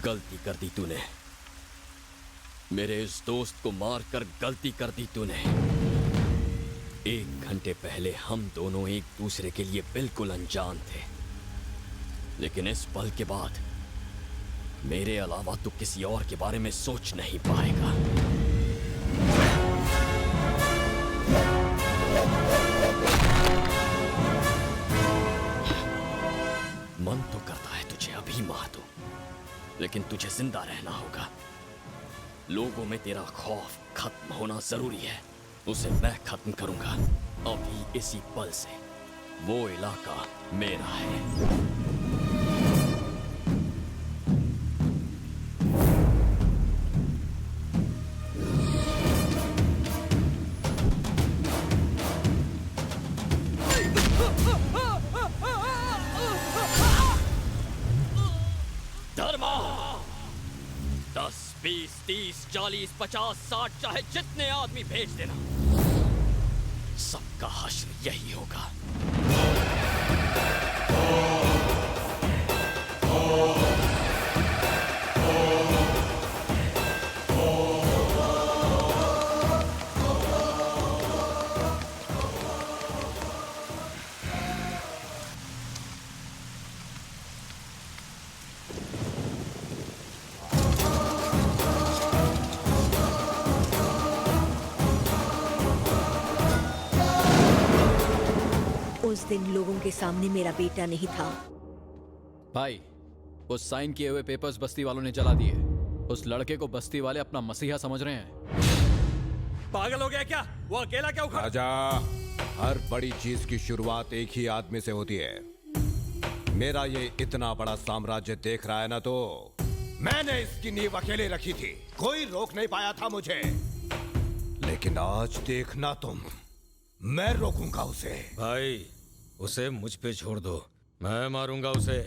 गलती कर दी तूने। मेरे इस दोस्त को मारकर गलती कर दी तूने। 1 घंटे पहले हम दोनों एक दूसरे के लिए बिल्कुल अनजान थे, लेकिन इस पल के बाद मेरे अलावा तू किसी और के बारे में सोच नहीं पाएगा। मन तो करता है तुझे अभी मार दूं, लेकिन तुझे जिंदा रहना होगा। लोगों में तेरा खौफ खत्म होना जरूरी है। उसे मैं खत्म करूंगा अभी इसी पल से। वो इलाका मेरा है। धर्मा 10, 20, 30, 40, 50, 60 चाहे जितने आदमी भेज देना, सबका हश्र यही होगा। उस दिन लोगों के सामने मेरा बेटा नहीं था। भाई, उस साइन किए हुए पेपर्स बस्ती वालों ने जला दिए। उस लड़के को बस्ती वाले अपना मसीहा समझ रहे हैं। पागल हो गया क्या? वो अकेला क्या उखड़? राजा, हर बड़ी चीज की शुरुआत एक ही आदमी से होती है। मेरा ये इतना बड़ा साम्राज्य देख रहा है ना, तो मैंने इसकी नींव अकेले रखी थी। कोई रोक नहीं पाया था मुझे। लेकिन आज देखना तुम, मैं रोकूंगा उसे। भाई, उसे मुझ पे छोड़ दो, मैं मारूंगा उसे।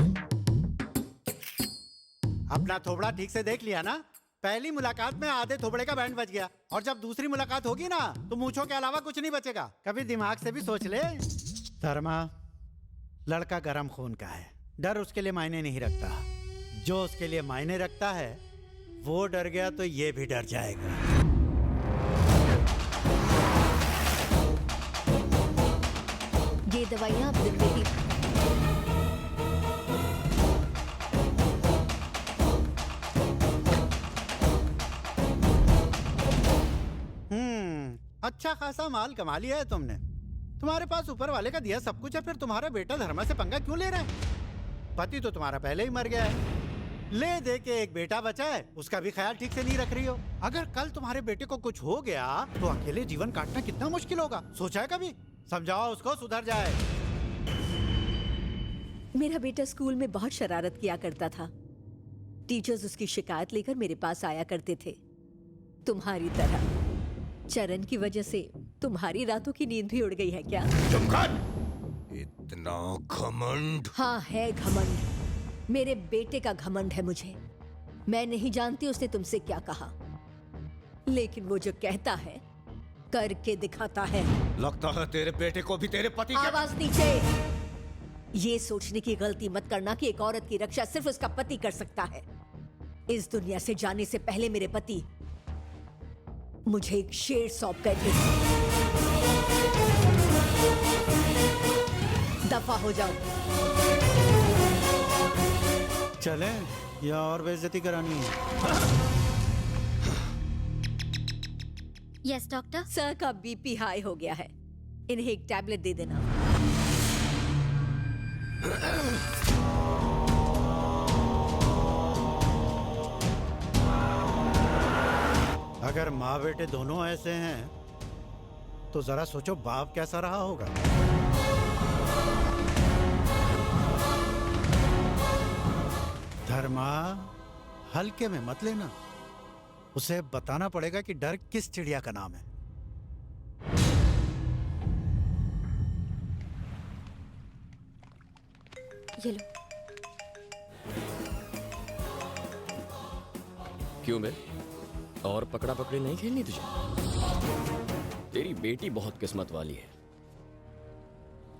अपना थोबड़ा ठीक से देख लिया ना? पहली मुलाकात में आधे थोबड़े का बैंड बज गया, और जब दूसरी मुलाकात होगी ना, तो मूंछों के अलावा कुछ नहीं बचेगा। कभी दिमाग से भी सोच ले। धर्मा, लड़का गरम खून का है। डर उसके लिए मायने नहीं रखता। जो उसके लिए मायने रखता है, वो डर गया तो ये भी डर जाएगा। ये दवाइयाँ आप दिन में ही अच्छा खासा माल कमा लिया है तुमने। तुम्हारे पास ऊपर वाले का दिया सब कुछ है, फिर तुम्हारा बेटा धर्मा से पंगा क्यों ले रहा है? पति तो तुम्हारा पहले ही मर गया है। ले दे के एक बेटा बचा है, उसका भी ख्याल ठीक से नहीं रख रही हो। अगर कल तुम्हारे बेटे को कुछ हो गया तो अकेले जीवन काटना कितना मुश्किल होगा। सोचा है कभी? समझाओ उसको, सुधर जाए। मेरा बेटा स्कूल में बहुत शरारत किया करता था। टीचर्स उसकी शिकायत लेकर मेरे पास आया करते थे। तुम्हारी तरह। चरण की वजह से तुम्हारी रातों की नींद भी उड़ गई है क्या? चुप कर! इतना घमंड! हाँ, है घमंड। मेरे बेटे का घमंड है मुझे। मैं नहीं जानती उसने तुमसे क्या कहा, लेकिन वो जो कहता है करके दिखाता है। लगता है तेरे बेटे को भी तेरे पति का... आवाज नीचे। ये सोचने की गलती मत करना कि एक औरत की रक्षा सिर्फ उसका पति कर सकता है। इस दुनिया से जाने से पहले मेरे पति मुझे एक शेर सौंप गए थे। दफा हो जाओ। चले या और बेइज्जती करानी है? Yes doctor. सर का बीपी हाई हो गया है, इन्हें एक टैबलेट दे देना। अगर माँ बेटे दोनों ऐसे हैं, तो जरा सोचो बाप कैसा रहा होगा। धर्मा, हल्के में मत लेना। उसे बताना पड़ेगा कि डर किस चिड़िया का नाम है। ये लो। क्यों बे? और पकड़ा पकड़ी नहीं खेलनी तुझे? तेरी बेटी बहुत किस्मत वाली है,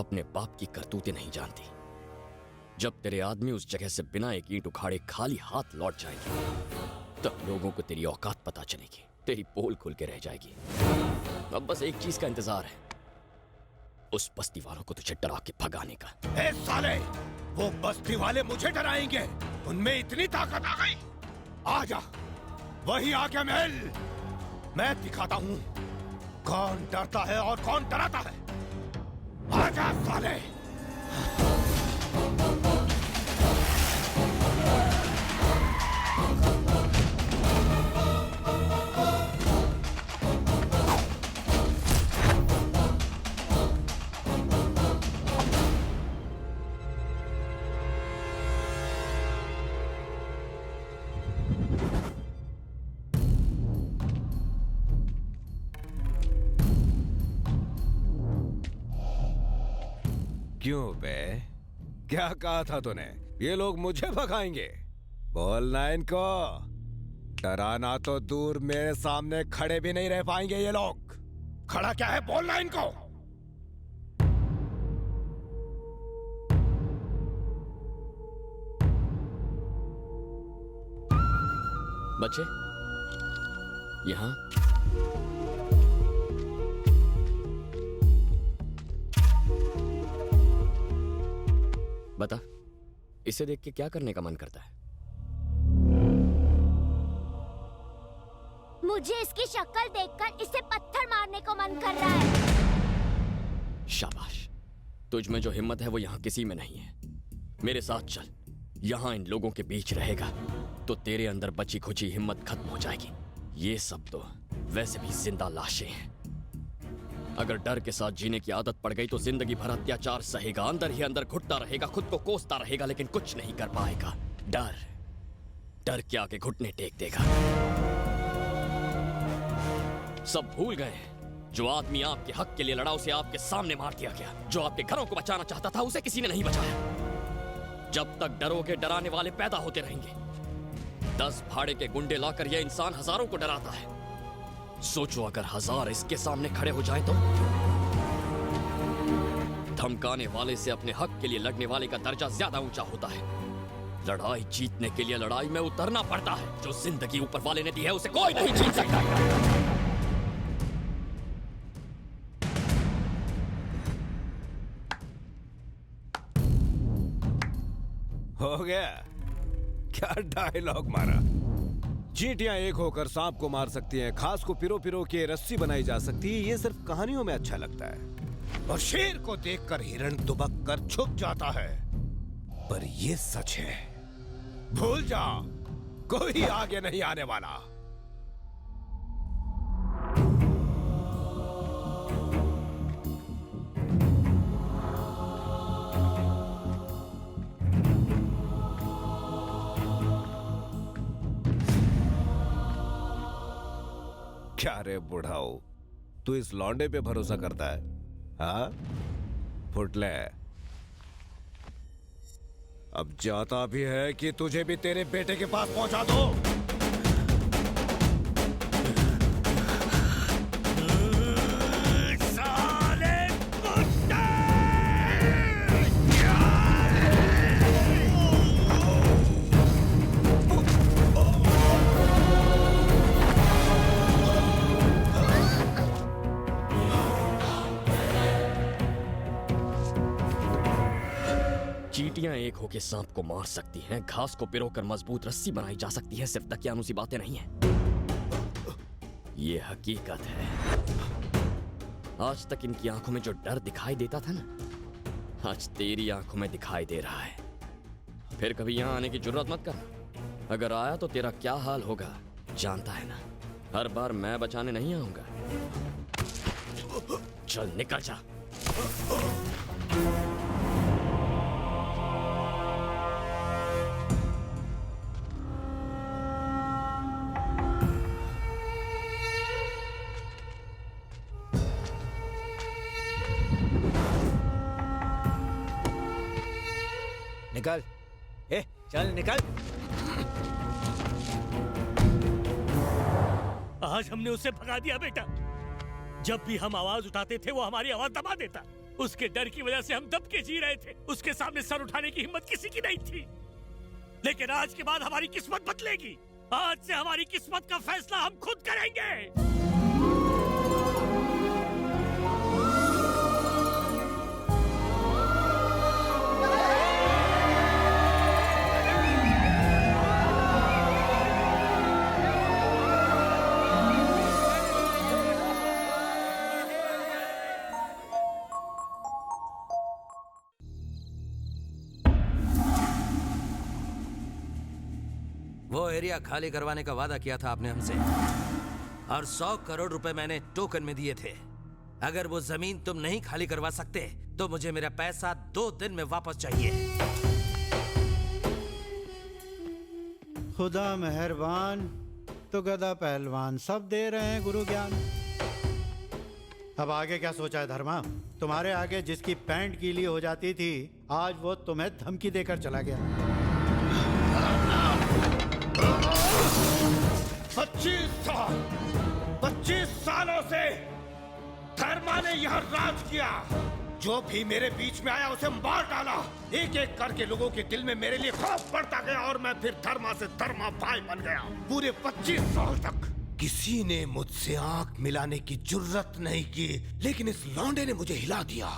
अपने बाप की करतूतें नहीं जानती। जब तेरे आदमी उस जगह से बिना एक ईंट उखाड़े खाली हाथ लौट जाएंगे तब लोगों को तेरी औकात पता चलेगी, तेरी पोल खुल के रह जाएगी। अब बस एक चीज का इंतजार है, उस बस्ती वालों को तुझे डरा के भगाने का। ए साले, वो बस्ती वाले मुझे डराएंगे? उनमें इतनी ताकत आ गई? आजा, वही आके मिल। मैं दिखाता हूँ कौन डरता है और कौन डराता है। आजा साले। क्यों बे, क्या कहा था तूने? ये लोग मुझे भगाएंगे? बोलना इनको। डराना तो दूर, मेरे सामने खड़े भी नहीं रह पाएंगे ये लोग। खड़ा क्या है, बोलना इनको। बच्चे यहाँ बता, इसे देख के क्या करने का मन करता है? मुझे इसकी शक्ल देखकर इसे पत्थर मारने को मन कर रहा है। शाबाश, तुझ में जो हिम्मत है वो यहाँ किसी में नहीं है। मेरे साथ चल, यहाँ इन लोगों के बीच रहेगा तो तेरे अंदर बची खुची हिम्मत खत्म हो जाएगी। ये सब तो वैसे भी जिंदा लाशें हैं। अगर डर के साथ जीने की आदत पड़ गई तो जिंदगी भर अत्याचार सहेगा, अंदर ही अंदर घुटता रहेगा, खुद को कोसता रहेगा, लेकिन कुछ नहीं कर पाएगा। डर डर के आगे घुटने टेक देगा। सब भूल गए हैं, जो आदमी आपके हक के लिए लड़ा उसे आपके सामने मार दिया गया। जो आपके घरों को बचाना चाहता था उसे किसी ने नहीं बचाया। जब तक डरोगे डराने वाले पैदा होते रहेंगे। 10 भाड़े के गुंडे लाकर यह इंसान हजारों को डराता है। सोचो अगर 1000 इसके सामने खड़े हो जाएं तो? धमकाने वाले से अपने हक के लिए लड़ने वाले का दर्जा ज्यादा ऊंचा होता है। लड़ाई जीतने के लिए लड़ाई में उतरना पड़ता है। जो जिंदगी ऊपर वाले ने दी है उसे कोई नहीं जीत सकता। हो गया? क्या डायलॉग मारा। चींटियां एक होकर सांप को मार सकती हैं, घास को पिरो पिरो के रस्सी बनाई जा सकती है। ये सिर्फ कहानियों में अच्छा लगता है। और शेर को देखकर हिरण दुबक कर छुप जाता है, पर ये सच है। भूल जा, कोई आगे नहीं आने वाला। क्या रे बुढ़ाओ, तू इस लौंडे पे भरोसा करता है? हाँ फुटले, अब जाता भी है कि तुझे भी तेरे बेटे के पास पहुंचा दो। साले कुत्ते! चींटियां एक होके सांप को मार सकती हैं, घास को पिरोकर मजबूत रस्सी बनाई जा सकती है। सिर्फ दकियानुसी बातें नहीं हैं, ये हकीकत है। आज तक इनकी आंखों में जो डर दिखाई देता था ना, आज तेरी आंखों में दिखाई दे रहा है। फिर कभी यहां आने की जरूरत मत कर। अगर आया तो तेरा क्या हाल होगा जानता है ना। हर बार मैं बचाने नहीं आऊंगा। चल निकल जा। निकल, ए चल निकल। आज हमने उसे भगा दिया बेटा। जब भी हम आवाज उठाते थे वो हमारी आवाज दबा देता। उसके डर की वजह से हम दब के जी रहे थे। उसके सामने सर उठाने की हिम्मत किसी की नहीं थी। लेकिन आज के बाद हमारी किस्मत बदलेगी। आज से हमारी किस्मत का फैसला हम खुद करेंगे। वो एरिया खाली करवाने का वादा किया था आपने हमसे, और 100 करोड़ रुपए मैंने टोकन में दिए थे। अगर वो जमीन तुम नहीं खाली करवा सकते तो मुझे मेरा पैसा 2 दिन में वापस चाहिए। खुदा मेहरबान तो गधा पहलवान, सब दे रहे हैं गुरु ज्ञान। अब आगे क्या सोचा है धर्मा? तुम्हारे आगे जिसकी पैंट गीली हो जाती थी, आज वो तुम्हें धमकी देकर चला गया। 25 सालों से धर्मा ने यहाँ राज किया। जो भी मेरे बीच में आया उसे मार डाला। एक एक करके लोगों के दिल में मेरे लिए खौफ बढ़ता गया और मैं फिर धर्मा से धर्मा भाई बन गया। पूरे 25 साल तक किसी ने मुझसे आंख मिलाने की जुर्रत नहीं की, लेकिन इस लौंडे ने मुझे हिला दिया।